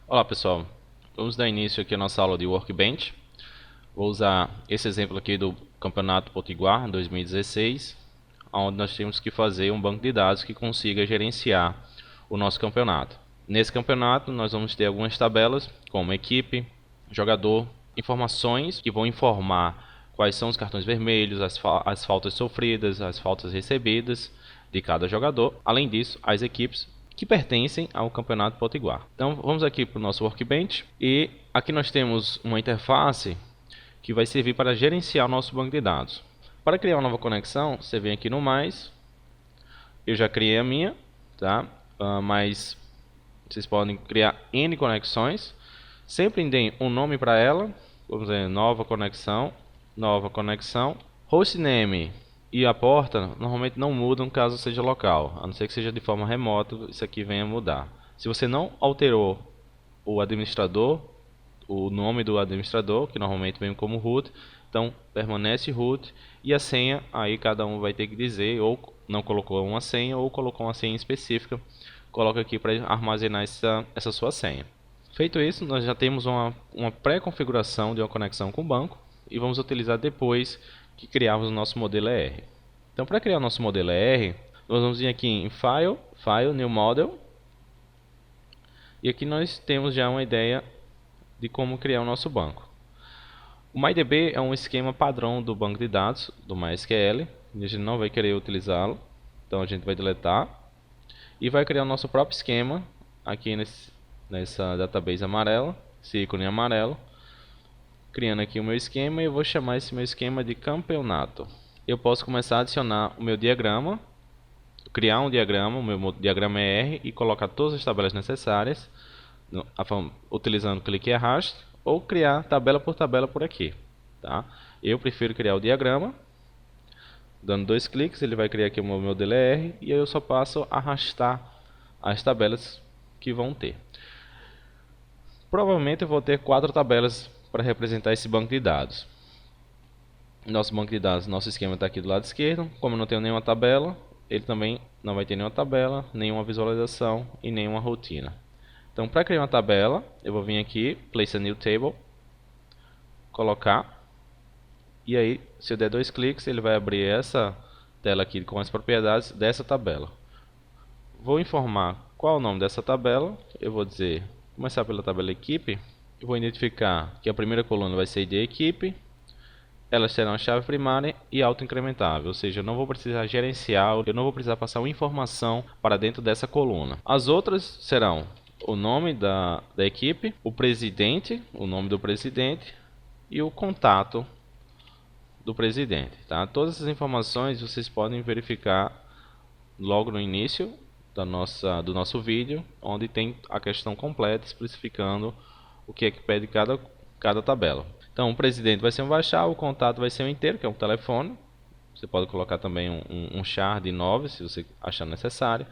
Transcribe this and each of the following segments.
Olá pessoal, vamos dar início aqui à nossa aula de Workbench. Vou usar esse exemplo aqui do Campeonato Potiguar 2016, onde nós temos que fazer um banco de dados que consiga gerenciar o nosso campeonato. Nesse campeonato nós vamos ter algumas tabelas, como equipe, jogador, informações que vão informar quais são os cartões vermelhos, as faltas sofridas, as faltas recebidas de cada jogador. Além disso, as equipes que pertencem ao Campeonato Potiguar. Então vamos aqui para o nosso Workbench e aqui nós temos uma interface que vai servir para gerenciar o nosso banco de dados. Para criar uma nova conexão, você vem aqui no mais. Eu já criei a minha, tá? Mas vocês podem criar N conexões. Sempre deem um nome para ela. Vamos dizer, nova conexão, hostname e a porta normalmente não mudam caso seja local, a não ser que seja de forma remota, isso aqui venha mudar. Se você não alterou o administrador, o nome do administrador, que normalmente vem como root, então permanece root, e a senha, aí cada um vai ter que dizer, ou não colocou uma senha, ou colocou uma senha específica, coloca aqui para armazenar essa sua senha. Feito isso, nós já temos uma pré-configuração de uma conexão com o banco, e vamos utilizar depois que criarmos o nosso modelo ER. Então, para criar o nosso modelo ER, nós vamos vir aqui em File, New Model. E aqui nós temos já uma ideia de como criar o nosso banco. O MyDB é um esquema padrão do banco de dados, do MySQL. A gente não vai querer utilizá-lo, então a gente vai deletar. E vai criar o nosso próprio esquema aqui nessa database amarela, esse ícone amarelo. Criando aqui o meu esquema, e eu vou chamar esse meu esquema de campeonato. Eu posso começar a adicionar o meu diagrama, criar um diagrama, o meu diagrama ER, e colocar todas as tabelas necessárias, utilizando clique e arraste, ou criar tabela por aqui. Tá? Eu prefiro criar o diagrama, dando 2 cliques, ele vai criar aqui o meu modelo ER, e eu só passo a arrastar as tabelas que vão ter. Provavelmente eu vou ter 4 tabelas para representar esse banco de dados. Nosso banco de dados, nosso esquema está aqui do lado esquerdo. Como eu não tenho nenhuma tabela, ele também não vai ter nenhuma tabela, nenhuma visualização e nenhuma rotina. Então, para criar uma tabela, eu vou vir aqui, Place a New Table, colocar, e aí, se eu der 2 cliques, ele vai abrir essa tela aqui com as propriedades dessa tabela. Vou informar qual é o nome dessa tabela. Eu vou dizer, começar pela tabela equipe. Eu vou identificar que a primeira coluna vai ser de equipe. Elas serão a chave primária e autoincrementável, ou seja, eu não vou precisar gerenciar, eu não vou precisar passar uma informação para dentro dessa coluna. As outras serão o nome da equipe, o presidente, o nome do presidente e o contato do presidente. Tá? Todas essas informações vocês podem verificar logo no início do nosso vídeo, onde tem a questão completa especificando o que é que pede cada tabela. Então, o presidente vai ser um baixar, o contato vai ser um inteiro, que é um telefone. Você pode colocar também um char de 9, se você achar necessário.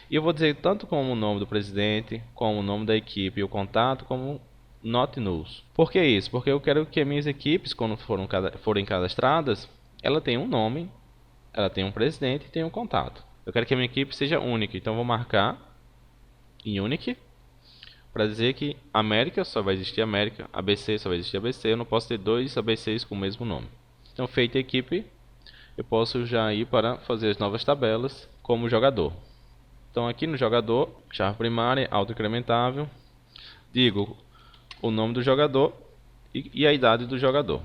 E eu vou dizer tanto como o nome do presidente, como o nome da equipe e o contato, como not nulls. Por que isso? Porque eu quero que as minhas equipes, quando forem cadastradas, ela tenha um nome, ela tenha um presidente e tenha um contato. Eu quero que a minha equipe seja única, então eu vou marcar em unique, para dizer que América só vai existir América, ABC só vai existir ABC, eu não posso ter 2 ABCs com o mesmo nome. Então, feita a equipe, eu posso já ir para fazer as novas tabelas como jogador. Então, aqui no jogador, chave primária, autoincrementável, digo o nome do jogador e a idade do jogador,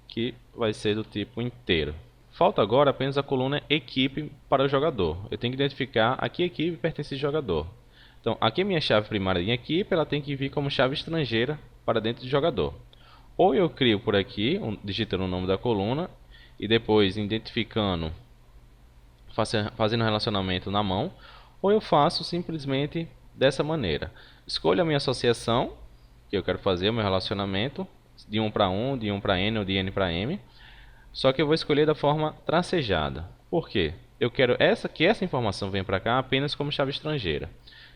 que vai ser do tipo inteiro. Falta agora apenas a coluna equipe para o jogador. Eu tenho que identificar a que equipe pertence o jogador. Então, aqui a minha chave primária em equipe, ela tem que vir como chave estrangeira para dentro do jogador. Ou eu crio por aqui, digitando o nome da coluna, e depois identificando, fazendo relacionamento na mão, ou eu faço simplesmente dessa maneira. Escolho a minha associação, que eu quero fazer o meu relacionamento, de 1 para 1, de 1 para N ou de N para M, só que eu vou escolher da forma tracejada. Por quê? Eu quero que essa informação venha para cá apenas como chave estrangeira.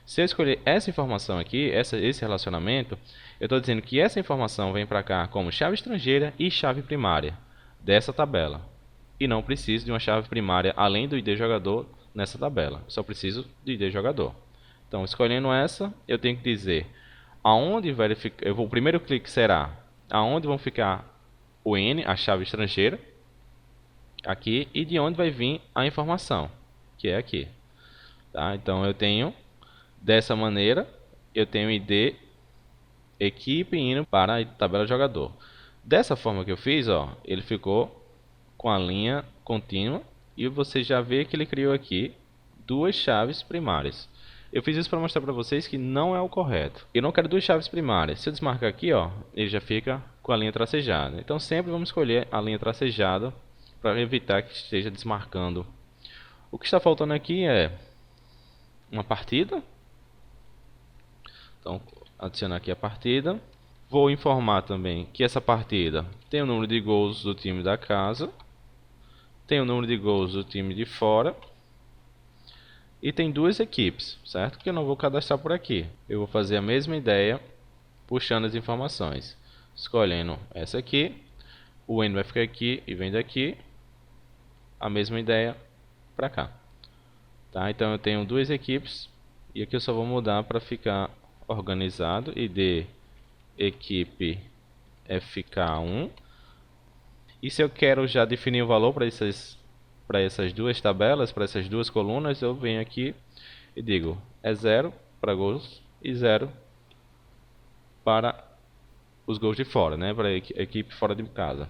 Se eu escolher essa informação aqui, esse relacionamento, eu estou dizendo que essa informação vem para cá como chave estrangeira e chave primária dessa tabela. E não preciso de uma chave primária além do ID jogador nessa tabela. Só preciso do ID jogador. Então, escolhendo essa, eu tenho que dizer aonde verificar, o primeiro clique será aonde vão ficar o N, a chave estrangeira, aqui, e de onde vai vir a informação, que é aqui. Tá? Então eu tenho, dessa maneira, eu tenho ID, equipe indo para a tabela jogador. Dessa forma que eu fiz, ó, ele ficou com a linha contínua e você já vê que ele criou aqui duas chaves primárias. Eu fiz isso para mostrar para vocês que não é o correto. Eu não quero duas chaves primárias. Se eu desmarcar aqui, ó, ele já fica com a linha tracejada. Então sempre vamos escolher a linha tracejada para evitar que esteja desmarcando. O que está faltando aqui é uma partida. Então adicionar aqui a partida. Vou informar também que essa partida tem o número de gols do time da casa, tem o número de gols do time de fora e tem duas equipes, certo? Que eu não vou cadastrar por aqui. Eu vou fazer a mesma ideia puxando as informações, escolhendo essa aqui, o N vai ficar aqui e vem daqui, a mesma ideia para cá. Tá? Então eu tenho duas equipes e aqui eu só vou mudar para ficar organizado. ID equipe FK1. E se eu quero já definir o valor para essas duas tabelas, para essas duas colunas, eu venho aqui e digo é 0 para gols e 0 para os gols de fora, né? Para a equipe fora de casa.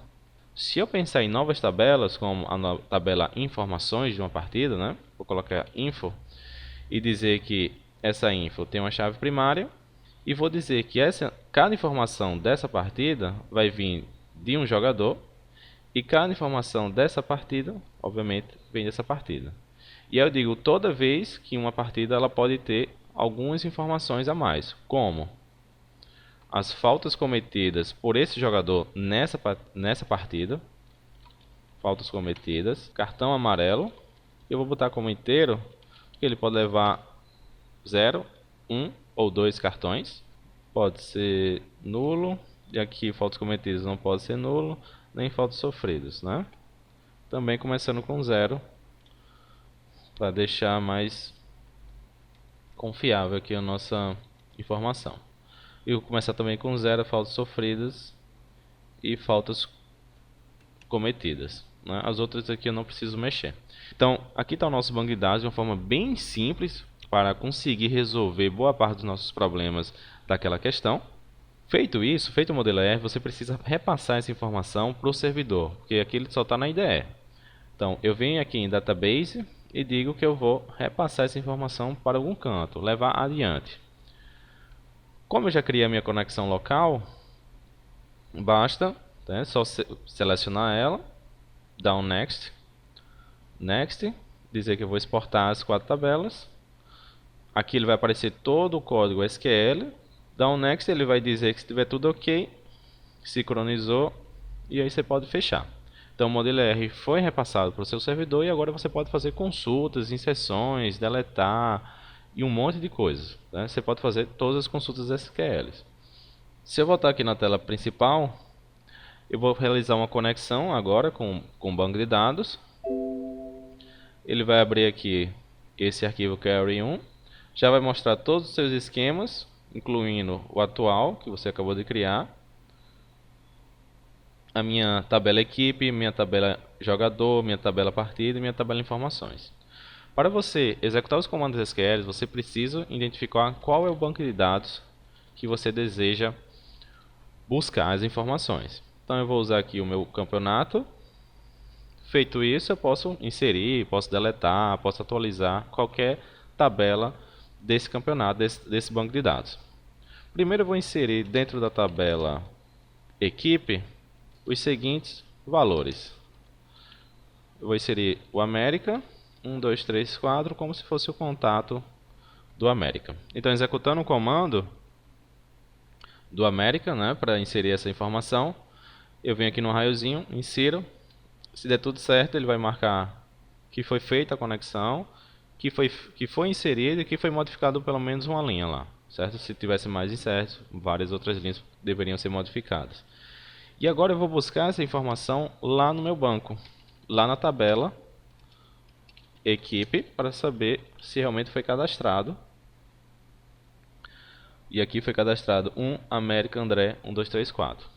Se eu pensar em novas tabelas, como a tabela informações de uma partida, né? Vou colocar info e dizer que essa info tem uma chave primária e vou dizer que cada informação dessa partida vai vir de um jogador e cada informação dessa partida, obviamente, vem dessa partida. E aí eu digo toda vez que uma partida ela pode ter algumas informações a mais, como as faltas cometidas por esse jogador nessa partida, faltas cometidas, cartão amarelo, eu vou botar como inteiro, que ele pode levar 0, 1 ou 2 cartões, pode ser nulo, e aqui faltas cometidas não pode ser nulo, nem faltas sofridas, né? Também começando com 0, para deixar mais confiável aqui a nossa informação. E vou começar também com 0, faltas sofridas e faltas cometidas, né? As outras aqui eu não preciso mexer. Então, aqui está o nosso banco de dados de uma forma bem simples para conseguir resolver boa parte dos nossos problemas daquela questão. Feito isso, feito o modelo R, você precisa repassar essa informação para o servidor, porque aqui ele só está na IDE. Então, eu venho aqui em Database e digo que eu vou repassar essa informação para algum canto, levar adiante. Como eu já criei a minha conexão local, basta, né, só selecionar ela, dar um Next, Next, dizer que eu vou exportar as 4 tabelas. Aqui ele vai aparecer todo o código SQL, dá um Next, ele vai dizer que se estiver tudo ok, sincronizou, e aí você pode fechar. Então o modelo R foi repassado para o seu servidor e agora você pode fazer consultas, inserções, deletar e um monte de coisas, né? Você pode fazer todas as consultas SQL. Se eu voltar aqui na tela principal, eu vou realizar uma conexão agora com o banco de dados. Ele vai abrir aqui esse arquivo carry1, já vai mostrar todos os seus esquemas, incluindo o atual que você acabou de criar, a minha tabela equipe, minha tabela jogador, minha tabela partida e minha tabela informações. Para você executar os comandos SQL, você precisa identificar qual é o banco de dados que você deseja buscar as informações. Então eu vou usar aqui o meu campeonato. Feito isso, eu posso inserir, posso deletar, posso atualizar qualquer tabela desse campeonato, desse banco de dados. Primeiro eu vou inserir dentro da tabela equipe os seguintes valores. Eu vou inserir o América, 1, 2, 3, 4, como se fosse o contato do América. Então, executando o comando do América, né, para inserir essa informação, eu venho aqui no raiozinho, insiro. Se der tudo certo, ele vai marcar que foi feita a conexão, que foi inserido e que foi modificado pelo menos uma linha lá, certo? Se tivesse mais insertos, várias outras linhas deveriam ser modificadas. E agora eu vou buscar essa informação lá no meu banco, lá na tabela equipe, para saber se realmente foi cadastrado. E aqui foi cadastrado um América André 1234.